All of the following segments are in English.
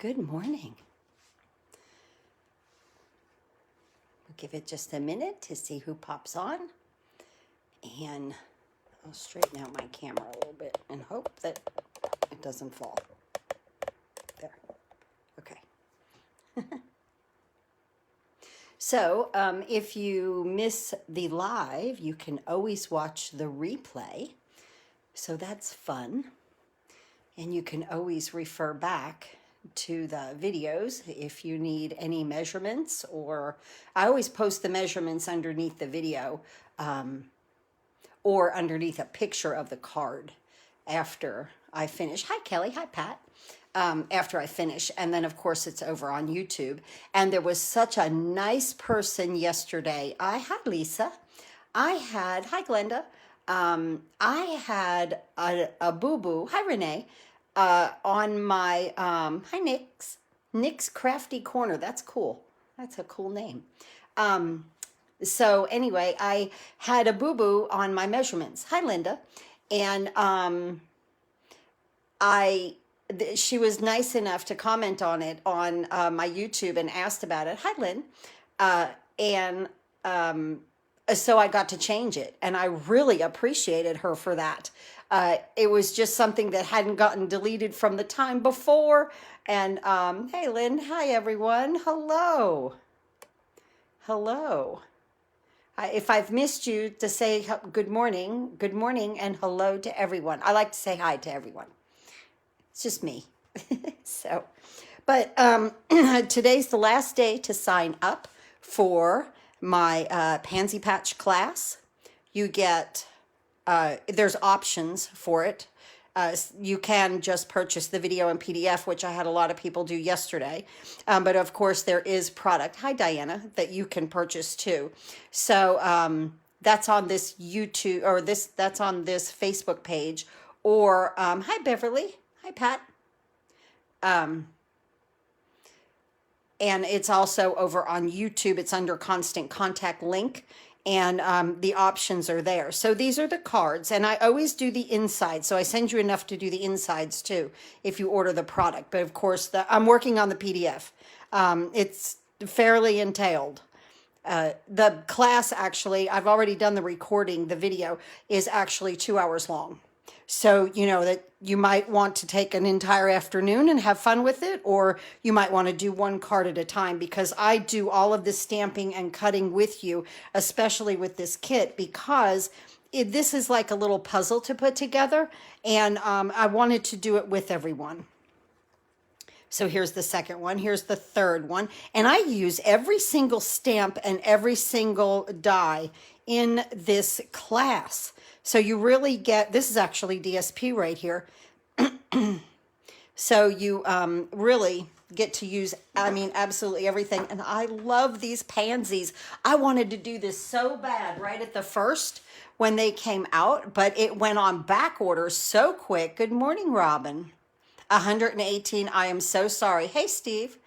Good morning. We'll give it just a minute to see who pops on. And I'll straighten out my camera a little bit and hope that it doesn't fall. There. Okay. So if you miss the live, you can always watch the replay. So that's fun. And you can always refer back to the videos if you need any measurements, or I always post the measurements underneath the video or underneath a picture of the card after I finish. Hi, Kelly. Hi, Pat. After I finish. And then, of course, it's over on YouTube. And there was such a nice person yesterday. Hi, Lisa. Hi, Glenda. I had a boo-boo. Hi, Renee. On my, hi, Nick's Crafty Corner. That's cool. That's a cool name. So anyway, I had a boo-boo on my measurements. Hi, Linda. And she was nice enough to comment on it on my YouTube and asked about it. Hi, Lynn. So I got to change it, and I really appreciated her for that. It was just something that hadn't gotten deleted from the time before. And hey, Lynn. Hi, everyone. Hello. Hello. If I've missed you, to say good morning, and hello to everyone. I like to say hi to everyone. It's just me. So, but today's the last day to sign up for my Pansy Patch class. You get, there's options for it. You can just purchase the video and PDF, which I had a lot of people do yesterday. But of course there is product, hi Diana, that you can purchase too. So that's on this YouTube, or that's on this Facebook page, or hi Beverly, hi Pat. And it's also over on YouTube. It's under Constant Contact link, and the options are there. So these are the cards, and I always do the inside. So I send you enough to do the insides too if you order the product. But of course, I'm working on the PDF. It's fairly entailed. The class, actually, I've already done the recording. The video is actually 2 hours long. So, you know, that you might want to take an entire afternoon and have fun with it, or you might want to do one card at a time, because I do all of the stamping and cutting with you, especially with this kit, because this is like a little puzzle to put together, and I wanted to do it with everyone. So here's the second one. Here's the third one. And I use every single stamp and every single die in this class. So you really get, this is actually DSP right here. So you really get to use, I mean, absolutely everything. And I love these pansies. I wanted to do this so bad right at the first when they came out, but it went on back order so quick. Good morning, Robin. 118, I am so sorry. Hey, Steve.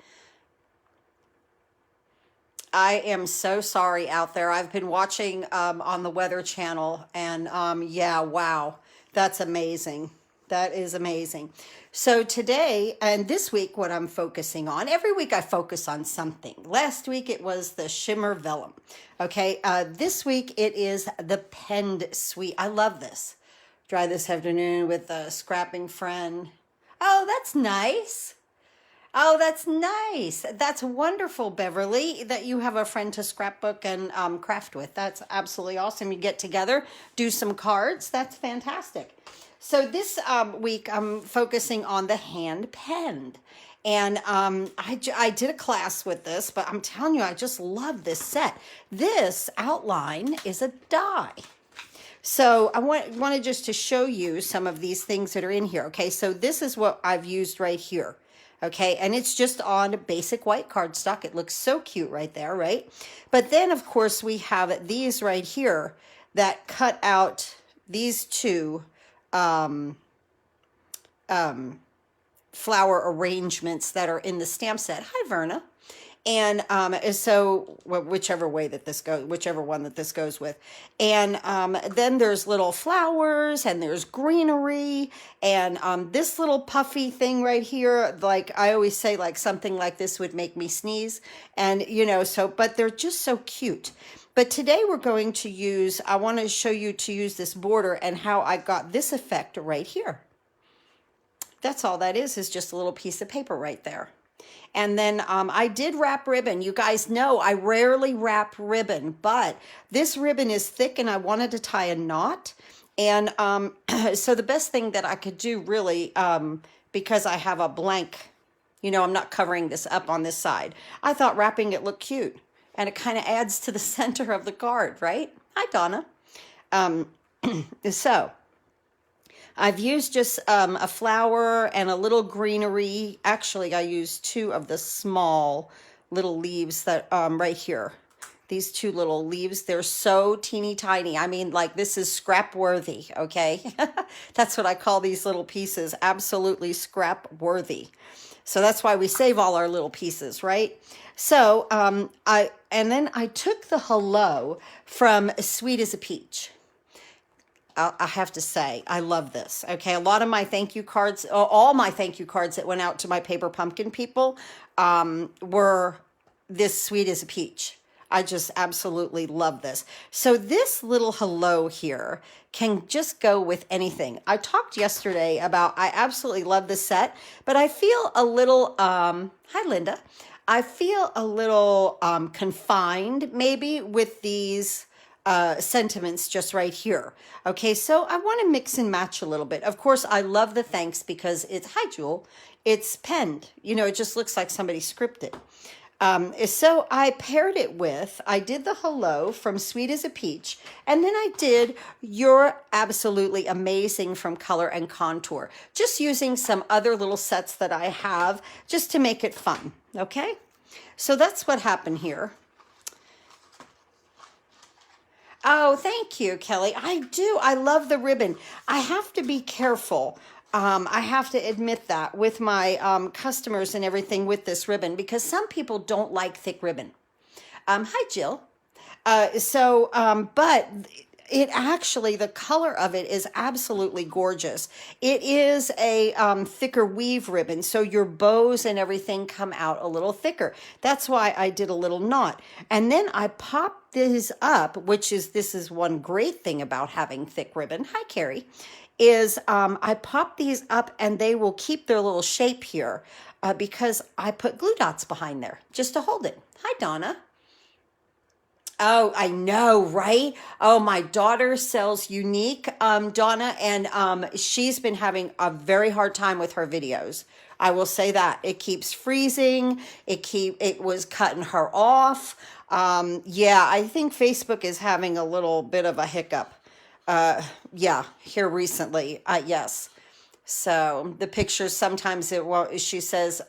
I am so sorry out there. I've been watching on the Weather Channel, and yeah, wow, that's amazing. That is amazing. So today and this week, what I'm focusing on, every week I focus on something. Last week it was the shimmer vellum. Okay, this week it is the penned suite. I love this. Try this afternoon with a scrapping friend. Oh, that's nice. Oh, that's nice. That's wonderful, Beverly, that you have a friend to scrapbook and craft with. That's absolutely awesome. You get together, do some cards. That's fantastic. So this week, I'm focusing on the hand penned. And I did a class with this, but I'm telling you, I just love this set. This outline is a die. So I wanted just to show you some of these things that are in here. Okay, so this is what I've used right here. Okay, and it's just on basic white cardstock. It looks so cute right there, right? But then, of course, we have these right here that cut out these two flower arrangements that are in the stamp set. Hi, Verna. And so whichever way that this goes, whichever one that this goes with. And then there's little flowers and there's greenery and this little puffy thing right here, like I always say, like something like this would make me sneeze. And, you know, so, but they're just so cute. But today we're going to use, I want to show you to use this border and how I got this effect right here. That's all that is just a little piece of paper right there. And then I did wrap ribbon. You guys know I rarely wrap ribbon, but this ribbon is thick and I wanted to tie a knot. And so the best thing that I could do really, because I have a blank, you know, I'm not covering this up on this side. I thought wrapping it looked cute and it kind of adds to the center of the card, right? Hi, Donna. So I've used just a flower and a little greenery. Actually, I used 2 of the small little leaves that right here. These 2 little leaves, they're so teeny tiny. I mean, like this is scrap worthy, okay? That's what I call these little pieces, absolutely scrap worthy. So that's why we save all our little pieces, right? So and then I took the hello from Sweet as a Peach. I have to say, I love this. Okay, a lot of my thank you cards, all my thank you cards that went out to my paper pumpkin people were this Sweet as a Peach. I just absolutely love this. So this little hello here can just go with anything. I talked yesterday about, I absolutely love this set, but I feel a little, hi Linda, I feel a little confined maybe with these sentiments just right here. Okay, so I want to mix and match a little bit. Of course, I love the thanks because it's, hi Jewel, it's penned. You know, it just looks like somebody scripted. So I paired it with, I did the hello from Sweet as a Peach, and then I did You're Absolutely Amazing from Color and Contour, just using some other little sets that I have just to make it fun. Okay, so that's what happened here. Oh, thank you, Kelly. I do. I love the ribbon. I have to be careful. I have to admit that with my customers and everything with this ribbon because some people don't like thick ribbon. Hi, Jill. But it actually, the color of it is absolutely gorgeous. It is a thicker weave ribbon, so your bows and everything come out a little thicker. That's why I did a little knot. And then I popped this up, which is, this is one great thing about having thick ribbon. Hi, Carrie. Is I pop these up and they will keep their little shape here because I put glue dots behind there just to hold it. Hi, Donna. Oh, I know, right? Oh, my daughter sells Unique, Donna, and she's been having a very hard time with her videos. I will say that. It keeps freezing. It was cutting her off. Yeah, I think Facebook is having a little bit of a hiccup. Yeah, here recently. Yes. So the pictures, sometimes it won't, she says,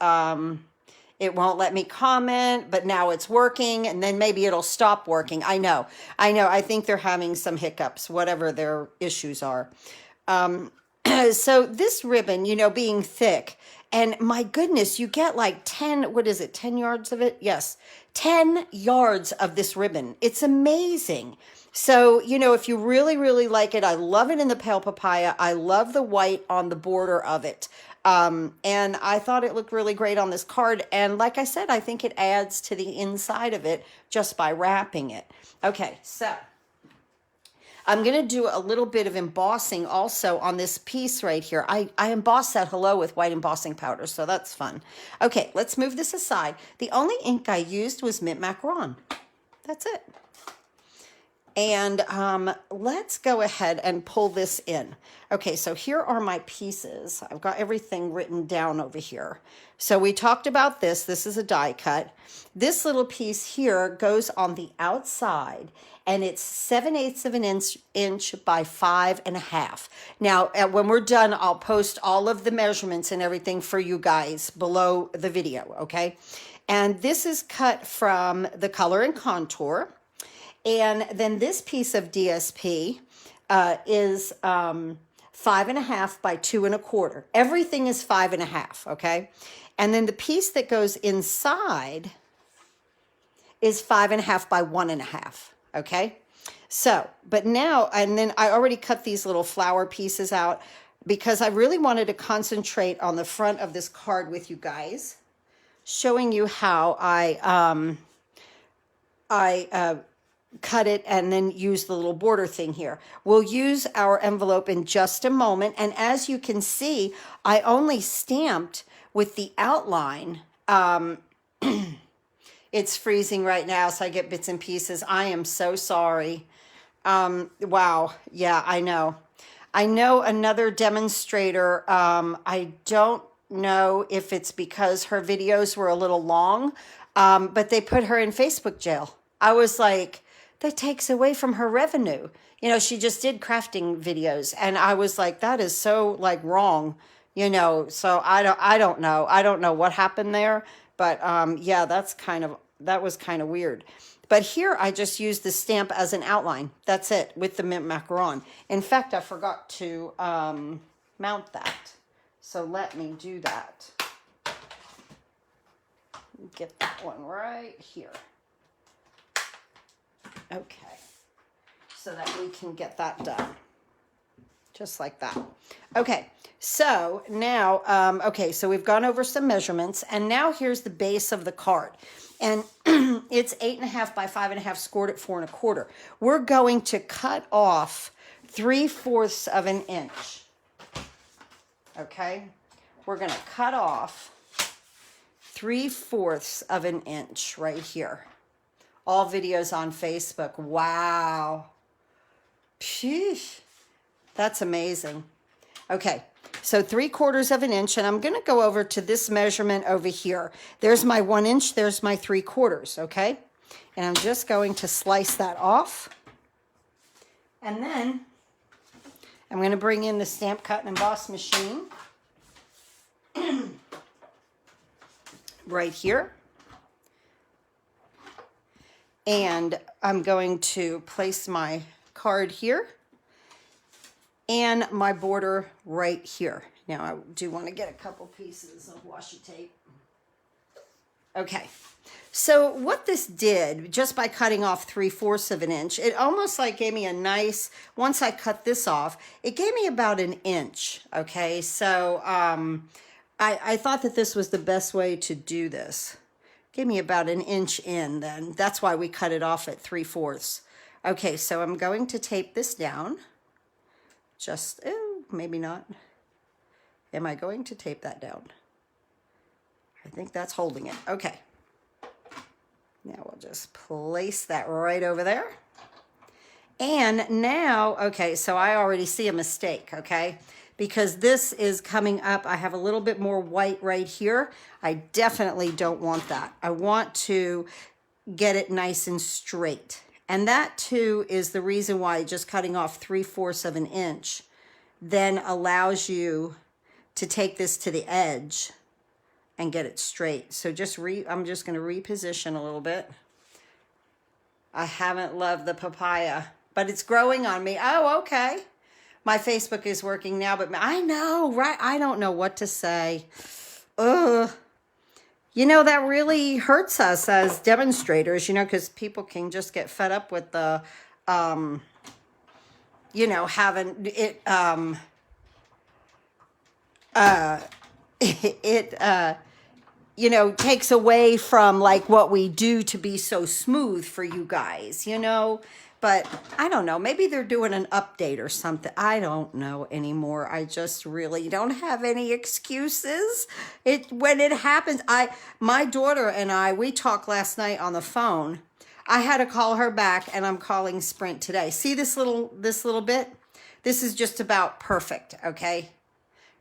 it won't let me comment, but now it's working and then maybe it'll stop working. I know. I think they're having some hiccups, whatever their issues are. So this ribbon, you know, being thick, and my goodness, you get like 10, what is it, 10 yards of it? Yes, 10 yards of this ribbon. It's amazing. So, you know, if you really, really like it, I love it in the pale papaya. I love the white on the border of it. And I thought it looked really great on this card. And like I said, I think it adds to the inside of it just by wrapping it. Okay, so I'm going to do a little bit of embossing also on this piece right here. I embossed that hello with white embossing powder, so that's fun. Okay, let's move this aside. The only ink I used was Mint Macaron. That's it. And let's go ahead and pull this in. Okay, so here are my pieces. I've got everything written down over here. So we talked about this. This is a die cut. This little piece here goes on the outside, and it's 7/8 of an inch by 5.5. Now, when we're done, I'll post all of the measurements and everything for you guys below the video, okay? And this is cut from the Color and Contour. And then this piece of DSP is 5.5 by 2.25. Everything is 5.5, okay? And then the piece that goes inside is 5.5 by 1.5. Okay. So, but now, and then I already cut these little flower pieces out because I really wanted to concentrate on the front of this card with you guys, showing you how I cut it and then use the little border thing here. We'll use our envelope in just a moment. And as you can see, I only stamped with the outline. It's freezing right now, so I get bits and pieces. I am so sorry. Wow. Yeah, I know. I know another demonstrator. I don't know if it's because her videos were a little long, but they put her in Facebook jail. I was like, that takes away from her revenue. You know, she just did crafting videos, and I was like, that is so like wrong, you know. So I don't know. I don't know what happened there, but yeah, that was kind of weird. But here I just used the stamp as an outline. That's it, with the mint macaron. In fact, I forgot to mount that. So let me do that. Get that one right here. Okay, so that we can get that done, just like that. Okay, so now, okay, so we've gone over some measurements, and now here's the base of the card. And it's 8.5 by 5.5, scored at 4 1/4. We're going to cut off 3/4 of an inch. Okay, we're going to cut off 3/4 of an inch right here. All videos on Facebook. Wow. Sheesh. That's amazing. Okay, so 3/4 of an inch, and I'm going to go over to this measurement over here. There's my 1 inch, there's my 3/4, okay? And I'm just going to slice that off. And then I'm going to bring in the Stamp Cut and Emboss machine right here. And I'm going to place my card here and my border right here. Now I do want to get a couple pieces of washi tape. Okay, so what this did, just by cutting off 3/4 of an inch, it almost like gave me a nice, once I cut this off, it gave me about an inch, okay? So I thought that this was the best way to do this. Give me about an inch in then. That's why we cut it off at 3/4. Okay, so I'm going to tape this down. Just, maybe not. Am I going to tape that down? I think that's holding it. Okay. Now we'll just place that right over there. And now, okay, so I already see a mistake, okay? Because this is coming up, I have a little bit more white right here. I definitely don't want that. I want to get it nice and straight. And that too is the reason why just cutting off 3/4 of an inch then allows you to take this to the edge and get it straight. So I'm just going to reposition a little bit. I haven't loved the papaya, but it's growing on me. Oh, okay. My Facebook is working now, but I know, right? I don't know what to say. Ugh. You know, that really hurts us as demonstrators, you know, because people can just get fed up with the, you know, having it, you know, takes away from like what we do to be so smooth for you guys, you know. But I don't know, maybe they're doing an update or something. I don't know anymore. I just really don't have any excuses. When it happens, my daughter and I, we talked last night on the phone. I had to call her back, and I'm calling Sprint today. See this little bit? This is just about perfect, okay?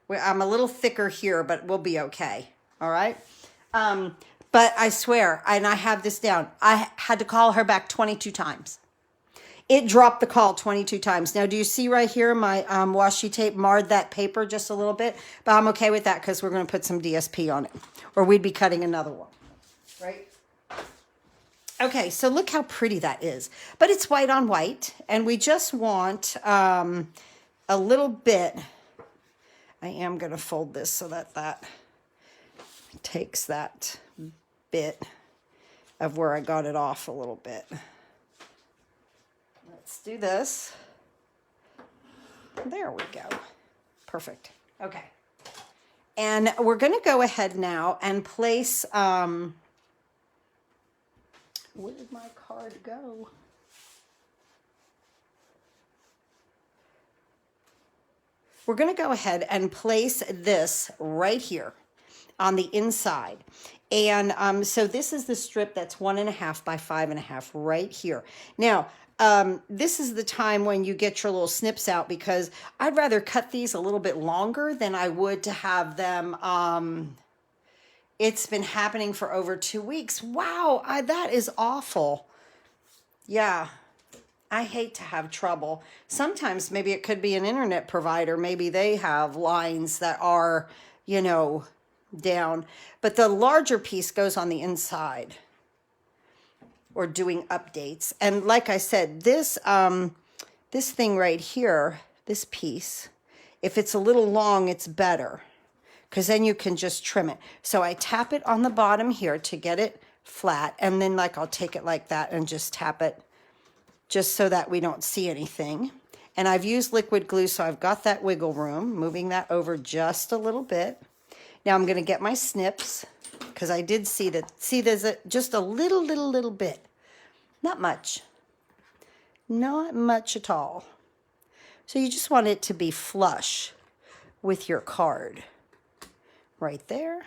I'm a little thicker here, but we'll be okay, all right? But I swear, and I have this down, I had to call her back 22 times. It dropped the call 22 times. Now, do you see right here my washi tape marred that paper just a little bit? But I'm okay with that because we're going to put some DSP on it, or we'd be cutting another one, right? Okay, so look how pretty that is. But it's white on white, and we just want a little bit. I am going to fold this so that that takes that bit of where I got it off a little bit. Let's do this. There we go. Perfect. Okay. And we're going to go ahead now and place, where did my card go? We're going to go ahead and place this right here on the inside. And so this is the strip that's 1.5 by 5.5 right here. Now, this is the time when you get your little snips out, because I'd rather cut these a little bit longer than I would to have them. It's been happening for over 2 weeks. Wow, that is awful. Yeah, I hate to have trouble. Sometimes maybe it could be an internet provider. Maybe they have lines that are, you know, down. But the larger piece goes on the inside, or doing updates. And like I said, this this thing right here, this piece, if it's a little long, it's better, because then you can just trim it. So I tap it on the bottom here to get it flat, and then like I'll take it like that and just tap it just so that we don't see anything. And I've used liquid glue, so I've got that wiggle room, moving that over just a little bit. Now I'm going to get my snips, because I did see that. See, there's just a little bit. Not much. Not much at all. So you just want it to be flush with your card. Right there.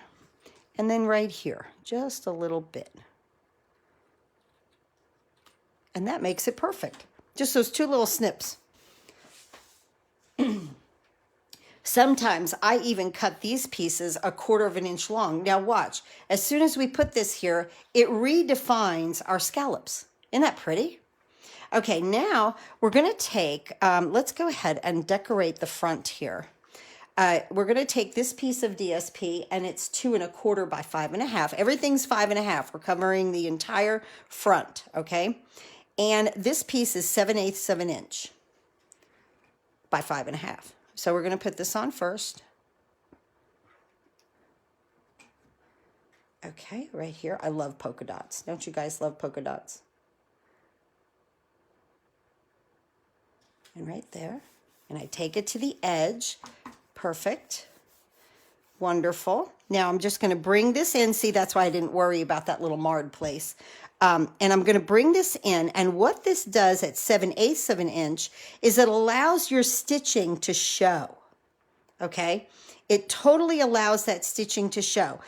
And then right here. Just a little bit. And that makes it perfect. Just those 2 little snips. Sometimes I even cut these pieces 1/4 inch long. Now watch, as soon as we put this here, it redefines our scallops. Isn't that pretty? Okay, now we're going to take, let's go ahead and decorate the front here. We're going to take this piece of DSP, and it's 2.25 by 5.5. Everything's 5.5. We're covering the entire front, okay? And this piece is 7/8 of an inch by 5.5. So we're going to put this on first. Okay, right here. I love polka dots. Don't you guys love polka dots? And right there. And I take it to the edge. Perfect. Wonderful. Now I'm just going to bring this in. See, that's why I didn't worry about that little marred place. And I'm going to bring this in, and what this does at 7/8 of an inch is it allows your stitching to show, okay? It totally allows that stitching to show.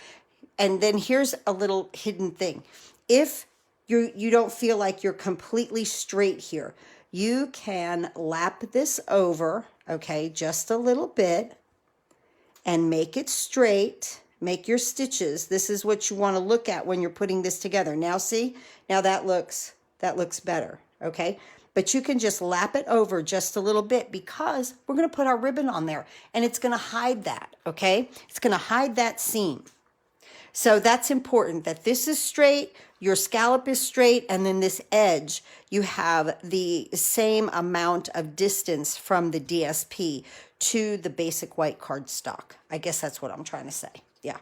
And then here's a little hidden thing. If you don't feel like you're completely straight here, you can lap this over, okay, just a little bit, and make it straight. Make your stitches. This is what you want to look at when you're putting this together. Now see, now that looks better, okay? But you can just lap it over just a little bit, because we're going to put our ribbon on there, and it's going to hide that, okay? It's going to hide that seam. So that's important, that this is straight, your scallop is straight, and then this edge, you have the same amount of distance from the DSP to the basic white cardstock. I guess that's what I'm trying to say. Yeah.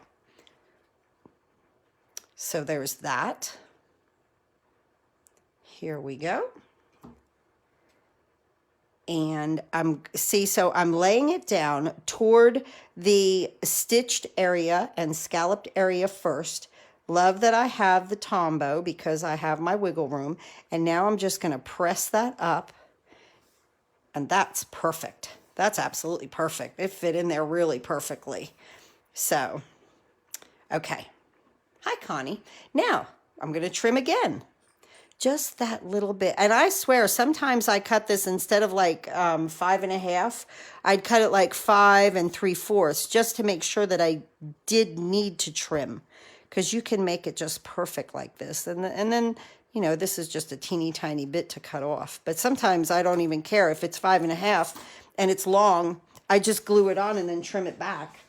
So there's that. Here we go. And so I'm laying it down toward the stitched area and scalloped area first. Love that I have the Tombow, because I have my wiggle room. And now I'm just going to press that up. And that's perfect. That's absolutely perfect. It fit in there really perfectly. So, okay. Hi, Connie. Now, I'm going to trim again. Just that little bit. And I swear, sometimes I cut this instead of like 5.5, I'd cut it like 5 3/4, just to make sure that I did need to trim. Because you can make it just perfect like this. And then, you know, this is just a teeny tiny bit to cut off. But sometimes I don't even care if it's 5.5 and it's long. I just glue it on and then trim it back.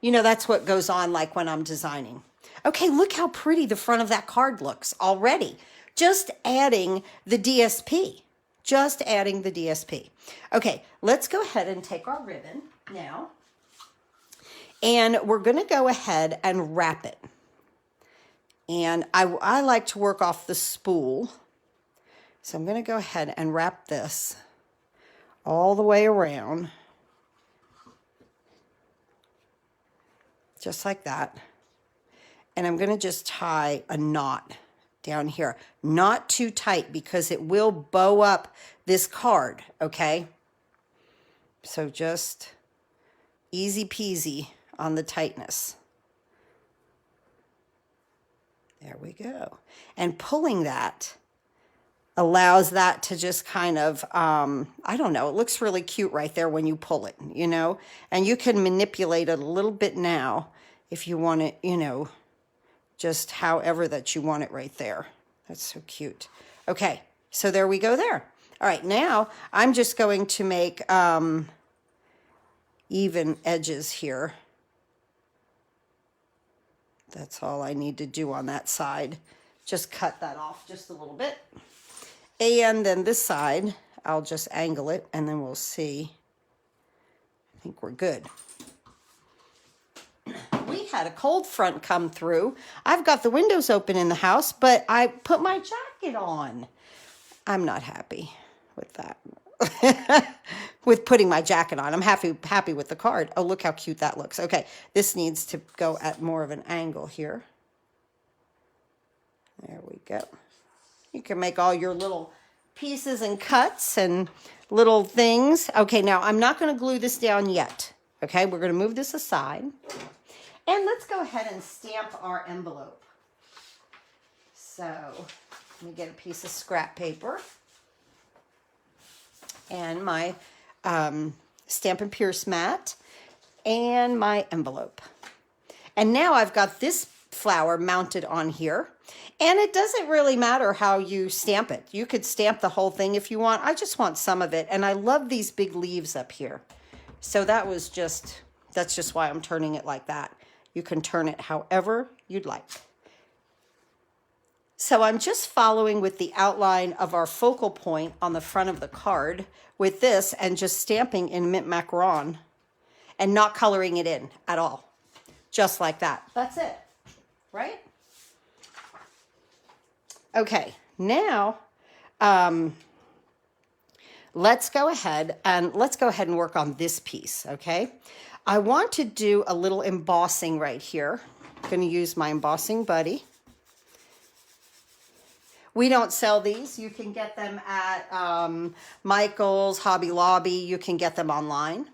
You know, that's what goes on like when I'm designing. Okay, look how pretty the front of that card looks already. Just adding the DSP. Just adding the DSP. Okay, let's go ahead and take our ribbon now. And we're going to go ahead and wrap it. And I like to work off the spool. So I'm going to go ahead and wrap this all the way around. Just like that. And I'm going to just tie a knot down here. Not too tight because it will bow up this card, okay? So just easy peasy on the tightness. There we go. And pulling that allows that to just kind of, I don't know, it looks really cute right there when you pull it, you know? And you can manipulate it a little bit now if you want it, you know, just however that you want it right there. That's so cute. Okay, so there we go there. All right, now I'm just going to make even edges here. That's all I need to do on that side. Just cut that off just a little bit. And then this side, I'll just angle it and then we'll see. I think we're good. We had a cold front come through. I've got the windows open in the house, but I put my jacket on. I'm not happy with that. With putting my jacket on. I'm happy with the card. Oh, look how cute that looks. Okay, this needs to go at more of an angle here. There we go. You can make all your little pieces and cuts and little things. Okay, now I'm not going to glue this down yet. Okay, we're going to move this aside. And let's go ahead and stamp our envelope. So, let me get a piece of scrap paper. And my Stampin' Pierce mat and my envelope. And now I've got this flower mounted on here. And it doesn't really matter how you stamp it. You could stamp the whole thing if you want. I just want some of it. And I love these big leaves up here. So that's just why I'm turning it like that. You can turn it however you'd like. So I'm just following with the outline of our focal point on the front of the card with this and just stamping in mint macaron and not coloring it in at all. Just like that. That's it, right? Okay, now let's go ahead and work on this piece, okay? I want to do a little embossing right here. I'm going to use my embossing buddy. We don't sell these. You can get them at Michael's, Hobby Lobby. You can get them online.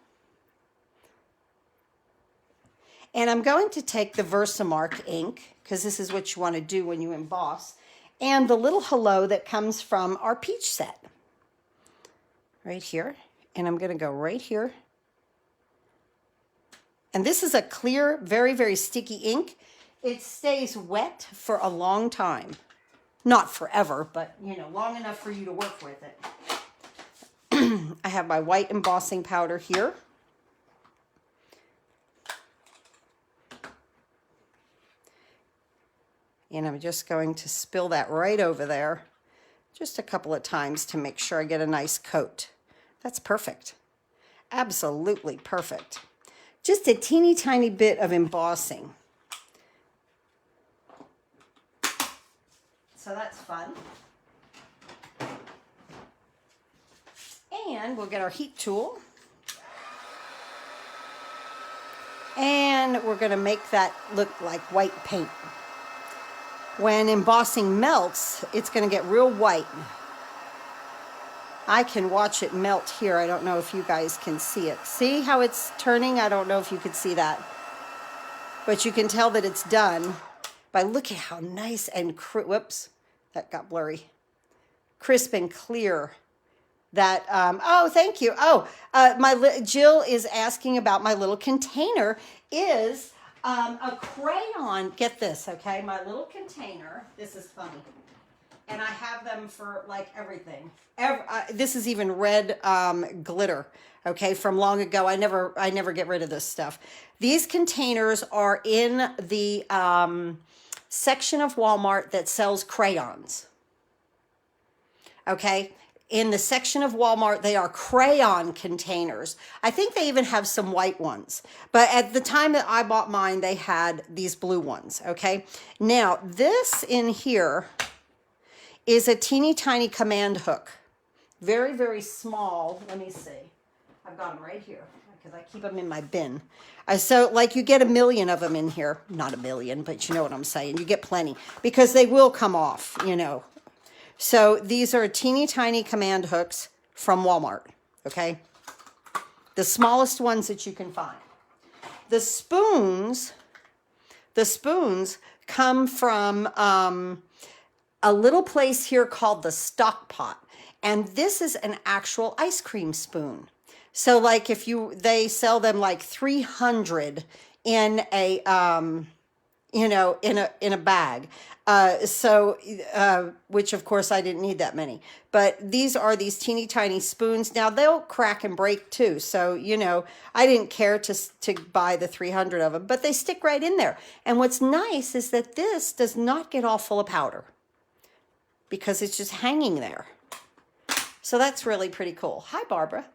And I'm going to take the Versamark ink, because this is what you want to do when you emboss, and the little hello that comes from our peach set. Right here. And I'm going to go right here. And this is a clear, very, very sticky ink. It stays wet for a long time. Not forever, but, you know, long enough for you to work with it. I have my white embossing powder here. And I'm just going to spill that right over there just a couple of times to make sure I get a nice coat. That's perfect. Absolutely perfect. Just a teeny tiny bit of embossing. So that's fun. And we'll get our heat tool. And we're going to make that look like white paint. When embossing melts, it's going to get real white. I can watch it melt here. I don't know if you guys can see it. See how it's turning? I don't know if you could see that. But you can tell that it's done by look at how nice and whoops, that got blurry. Crisp and clear. That, oh, thank you. Oh, Jill is asking about my little container is a crayon. Get this, okay? My little container. This is funny. And I have them for like everything. This is even red glitter, okay, from long ago. I never get rid of this stuff. These containers are in the section of Walmart that sells crayons. Okay, in the section of Walmart, they are crayon containers. I think they even have some white ones. But at the time that I bought mine, they had these blue ones, okay? Now, this in here is a teeny tiny command hook. Very, very small. Let me see. I've got them right here because I keep them in my bin. So like you get 1 million of them in here. Not 1 million, but you know what I'm saying. You get plenty because they will come off, you know. So these are teeny tiny command hooks from Walmart, okay? The smallest ones that you can find. The spoons come from a little place here called the Stock Pot. And this is an actual ice cream spoon. So like if they sell them like 300 in a, you know, in a bag. Which of course I didn't need that many, but these are these teeny tiny spoons. Now they'll crack and break too. So, you know, I didn't care to buy the 300 of them, but they stick right in there. And what's nice is that this does not get all full of powder because it's just hanging there. So that's really pretty cool. Hi, Barbara.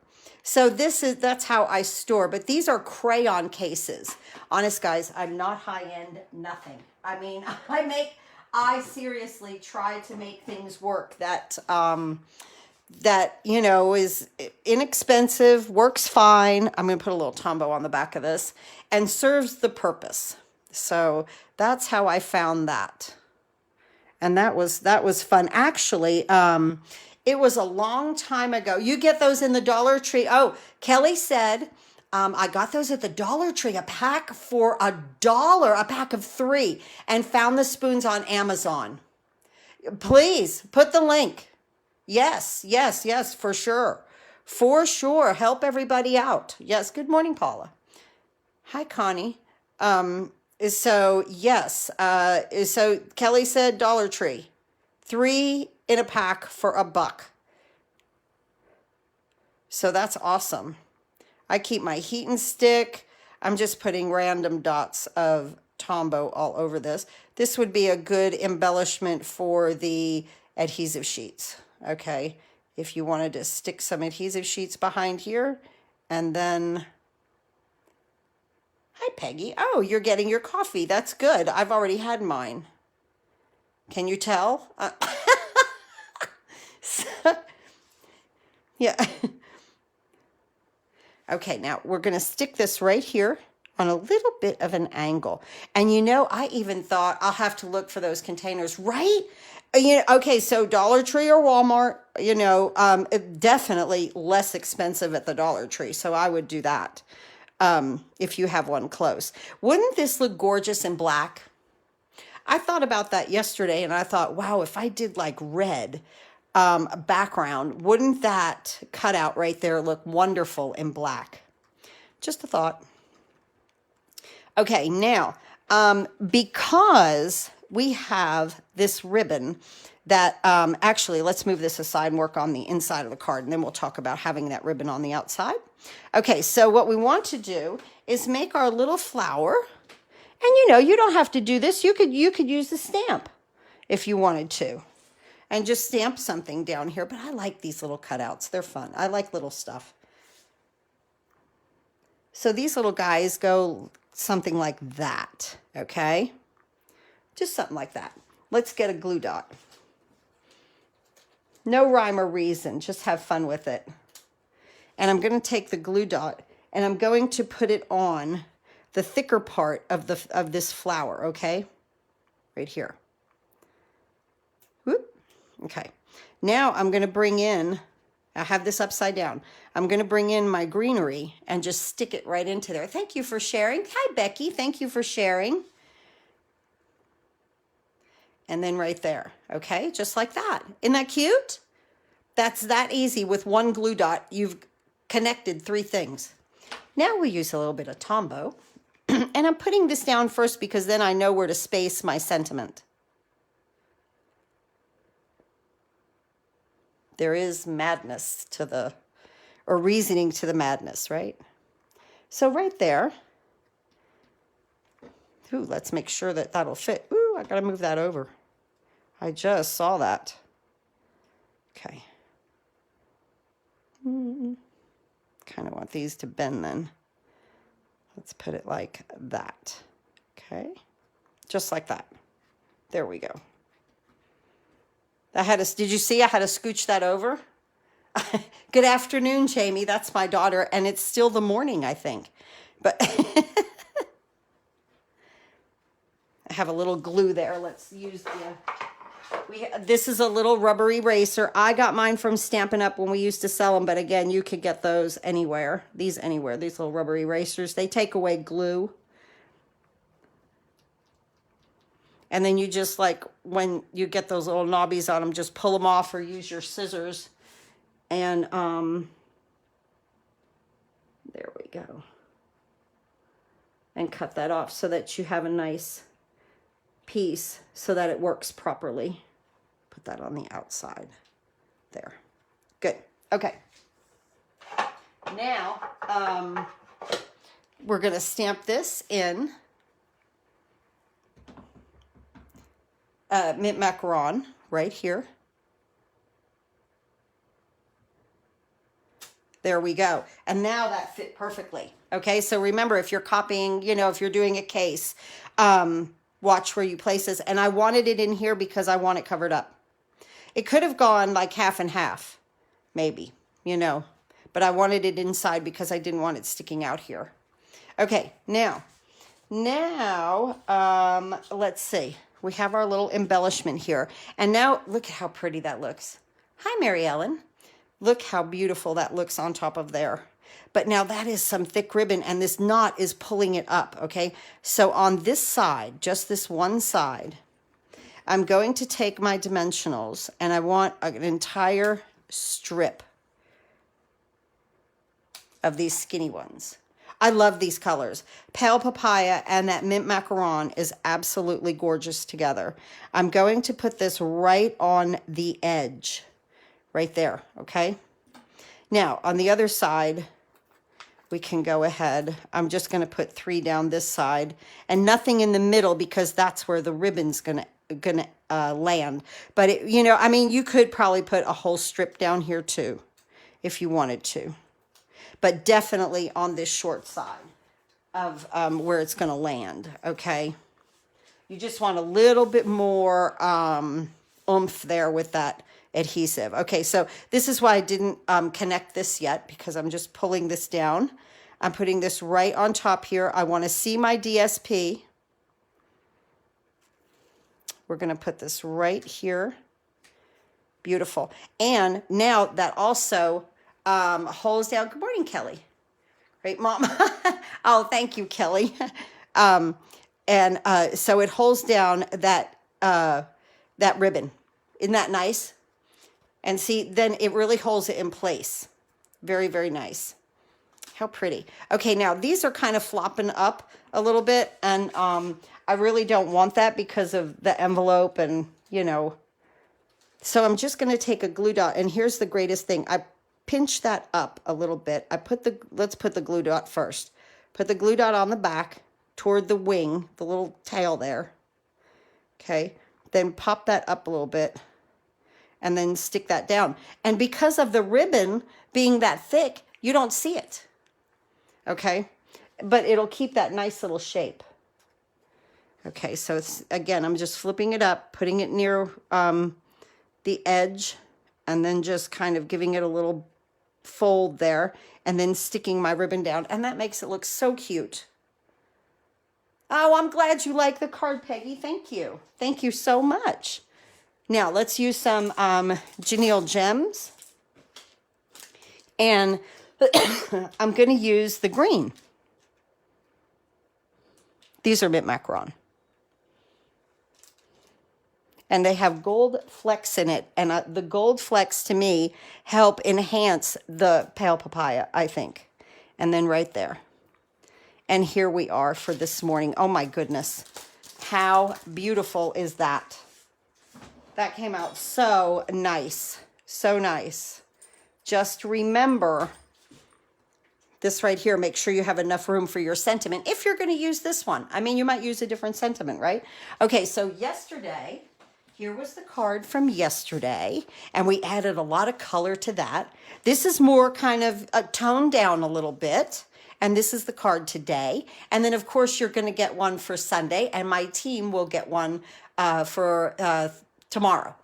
So that's how I store, but these are crayon cases. Honest guys, I'm not high-end, nothing. I mean, I seriously try to make things work that, you know, is inexpensive, works fine. I'm going to put a little Tombow on the back of this and serves the purpose. So that's how I found that. And that was fun. Actually, it was a long time ago. You get those in the Dollar Tree. Oh, Kelly said, I got those at the Dollar Tree, a pack for $1, a pack of 3, and found the spoons on Amazon. Please put the link. Yes, yes, yes, for sure. For sure. Help everybody out. Yes. Good morning, Paula. Hi, Connie. So yes. So Kelly said Dollar Tree, 3 in a pack for $1. So that's awesome. I keep my heat and stick. I'm just putting random dots of Tombow all over this. This would be a good embellishment for the adhesive sheets. Okay. If you wanted to stick some adhesive sheets behind here and then, hi Peggy. Oh, you're getting your coffee. That's good. I've already had mine. Can you tell? Yeah. Okay, now we're going to stick this right here on a little bit of an angle. And you know, I even thought I'll have to look for those containers, right? You know, okay, so Dollar Tree or Walmart, you know, definitely less expensive at the Dollar Tree. So I would do that if you have one close. Wouldn't this look gorgeous in black? I thought about that yesterday and I thought, wow, if I did like red background, wouldn't that cutout right there look wonderful in black? Just a thought. Okay, now, because we have this ribbon that, actually, let's move this aside and work on the inside of the card, and then we'll talk about having that ribbon on the outside. Okay, so what we want to do is make our little flower. And you know, you don't have to do this. You could use the stamp if you wanted to. And just stamp something down here. But I like these little cutouts. They're fun. I like little stuff. So these little guys go something like that. Okay? Just something like that. Let's get a glue dot. No rhyme or reason. Just have fun with it. And I'm going to take the glue dot and I'm going to put it on the thicker part of this flower, okay? Right here. Whoop. Okay. Now I'm going to bring in, I have this upside down. I'm going to bring in my greenery and just stick it right into there. Thank you for sharing. Hi, Becky. Thank you for sharing. And then right there, okay? Just like that. Isn't that cute? That's that easy. With one glue dot, you've connected 3 things. Now we use a little bit of Tombow. And I'm putting this down first because then I know where to space my sentiment. There is madness to the, or reasoning to the madness, right? So right there. Ooh, let's make sure that that'll fit. Ooh, I gotta move that over. I just saw that. Okay. kind of want these to bend then. Let's put it like that. Okay. Just like that. There we go. Did you see I had to scooch that over? Good afternoon, Jamie. That's my daughter, and it's still the morning, I think. But I have a little glue there. Let's use this is a little rubber eraser. I got mine from Stampin' Up when we used to sell them, but again, you could get those anywhere. These little rubber erasers. They take away glue. And then you just, like, when you get those little knobbies on them, just pull them off or use your scissors. And there we go. And cut that off so that you have a nice piece so that it works properly. Put that on the outside. There. Good. Okay. Now, we're going to stamp this in mint macaron right here. There we go. And now that fit perfectly. Okay, so remember, if you're copying, you know, if you're doing a case, watch where you place this. And I wanted it in here because I want it covered up. It could have gone like half and half, maybe, you know, but I wanted it inside because I didn't want it sticking out here. Okay, now, let's see. We have our little embellishment here. And now look at how pretty that looks. Hi, Mary Ellen. Look how beautiful that looks on top of there. But now that is some thick ribbon, and this knot is pulling it up, okay? So on this side, just this one side, I'm going to take my dimensionals, and I want an entire strip of these skinny ones. I love these colors. Pale papaya and that mint macaron is absolutely gorgeous together. I'm going to put this right on the edge, right there, okay? Now, on the other side, we can go ahead. I'm just going to put 3 down this side and nothing in the middle because that's where the ribbon's gonna land. But, you know, I mean, you could probably put a whole strip down here too if you wanted to. But definitely on this short side of where it's going to land, okay? You just want a little bit more oomph there with that adhesive. Okay, so this is why I didn't connect this yet because I'm just pulling this down. I'm putting this right on top here. I want to see my DSP. We're going to put this right here. Beautiful. And now that also holds down. Good morning, Kelly. Great, Mom. Oh, thank you, Kelly. So it holds down that that ribbon. Isn't that nice? And see, then it really holds it in place. Very, very nice. How pretty. Okay, now these are kind of flopping up a little bit, and I really don't want that because of the envelope and, you know. So I'm just going to take a glue dot, and here's the greatest thing. I pinch that up a little bit. Let's put the glue dot first. Put the glue dot on the back toward the wing, the little tail there. Okay, then pop that up a little bit and then stick that down. And because of the ribbon being that thick, you don't see it. Okay, but it'll keep that nice little shape. Okay, so it's, again, I'm just flipping it up, putting it near the edge, and then just kind of giving it a little fold there, and then sticking my ribbon down, and that makes it look so cute. Oh, I'm glad you like the card, Peggy. Thank you. Thank you so much. Now, let's use some Gentle Gems, and I'm going to use the green. These are mint macaron. And they have gold flecks in it. And the gold flecks, to me, help enhance the pale papaya, I think. And then right there. And here we are for this morning. Oh, my goodness. How beautiful is that? That came out so nice. So nice. Just remember this right here. Make sure you have enough room for your sentiment if you're going to use this one. I mean, you might use a different sentiment, right? Okay, so yesterday, Here was the card from yesterday, and we added a lot of color to that. This is more kind of toned down a little bit, and this is the card today. And then, of course, you're going to get one for Sunday, and my team will get one for tomorrow.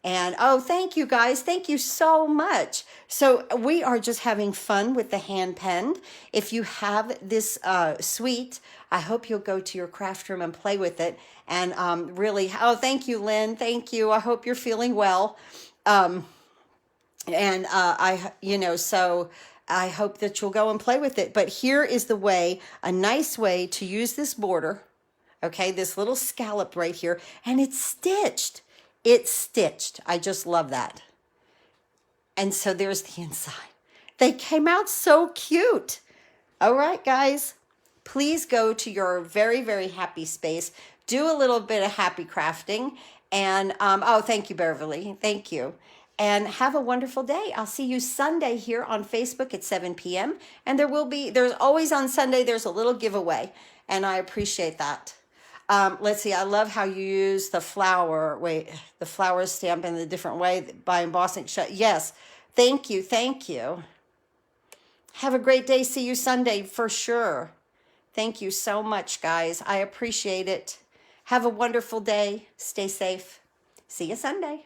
And oh, thank you guys. Thank you so much. So we are just having fun with the hand penned. If you have this suite, I hope you'll go to your craft room and play with it. And really, oh, thank you, Lynn. Thank you. I hope you're feeling well. So I hope that you'll go and play with it. But here is the way, a nice way to use this border. Okay, this little scallop right here, and it's stitched. It's stitched. I just love that. And so there's the inside. They came out so cute. All right, guys, please go to your very, very happy space. Do a little bit of happy crafting. And, oh, thank you, Beverly. Thank you. And have a wonderful day. I'll see you Sunday here on Facebook at 7 p.m. And there's always on Sunday, there's a little giveaway. And I appreciate that. Let's see, I love how you use the flower stamp in a different way by embossing. Yes, thank you, thank you. Have a great day. See you Sunday for sure. Thank you so much, guys. I appreciate it. Have a wonderful day. Stay safe. See you Sunday.